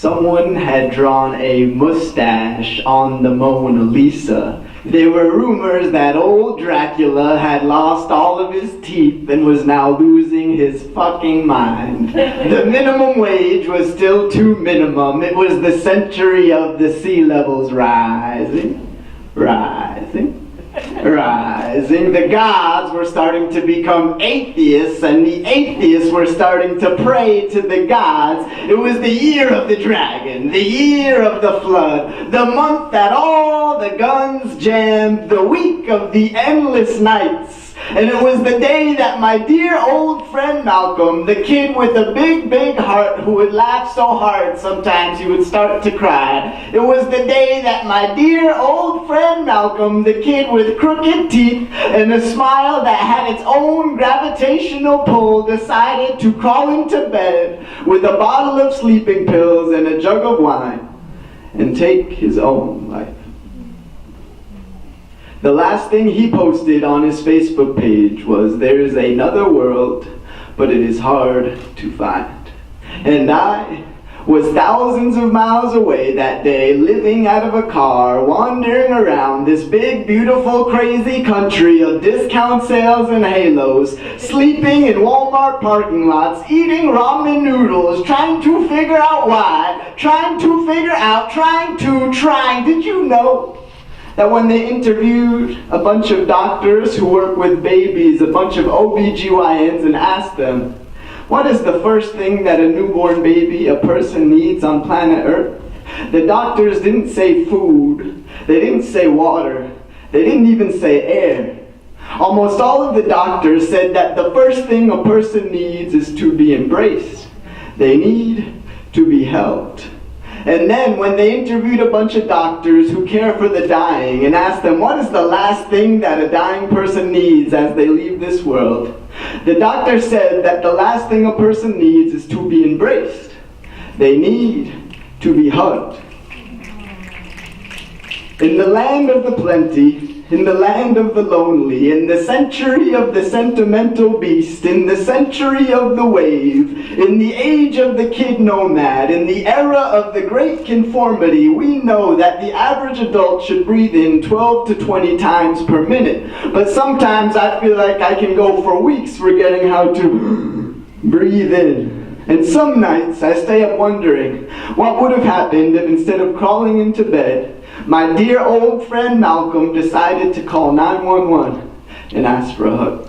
Someone had drawn a mustache on the Mona Lisa. There were rumors that old Dracula had lost all of his teeth and was now losing his fucking mind. The minimum wage was still too minimum. It was the century of the sea levels rising, rising. The gods were starting to become atheists, and the atheists were starting to pray to the gods. It was the year of the dragon, the year of the flood, the month that all the guns jammed, the week of the endless nights. And it was the day that my dear old friend Malcolm, the kid with a big, big heart who would laugh so hard sometimes he would start to cry. It was the day that my dear old friend Malcolm, the kid with crooked teeth and a smile that had its own gravitational pull, decided to crawl into bed with a bottle of sleeping pills and a jug of wine and take his own life. The last thing he posted on his Facebook page was, "There is another world, but it is hard to find." And I was thousands of miles away that day, living out of a car, wandering around this big, beautiful, crazy country of discount sales and halos, sleeping in Walmart parking lots, eating ramen noodles, trying to figure out why, did you know that when they interviewed a bunch of doctors who work with babies, a bunch of OBGYNs, and asked them, what is the first thing that a newborn baby, a person, needs on planet Earth? The doctors didn't say food, they didn't say water, they didn't even say air. Almost all of the doctors said that the first thing a person needs is to be embraced. They need to be held. And then when they interviewed a bunch of doctors who care for the dying and asked them what is the last thing that a dying person needs as they leave this world, the doctor said that the last thing a person needs is to be embraced. They need to be hugged. In the land of the plenty, in the land of the lonely, in the century of the sentimental beast, in the century of the wave, in the age of the kid nomad, in the era of the great conformity, we know that the average adult should breathe in 12 to 20 times per minute. But sometimes I feel like I can go for weeks forgetting how to breathe in. And some nights I stay up wondering what would have happened if instead of crawling into bed, my dear old friend Malcolm decided to call 911 and ask for a hug.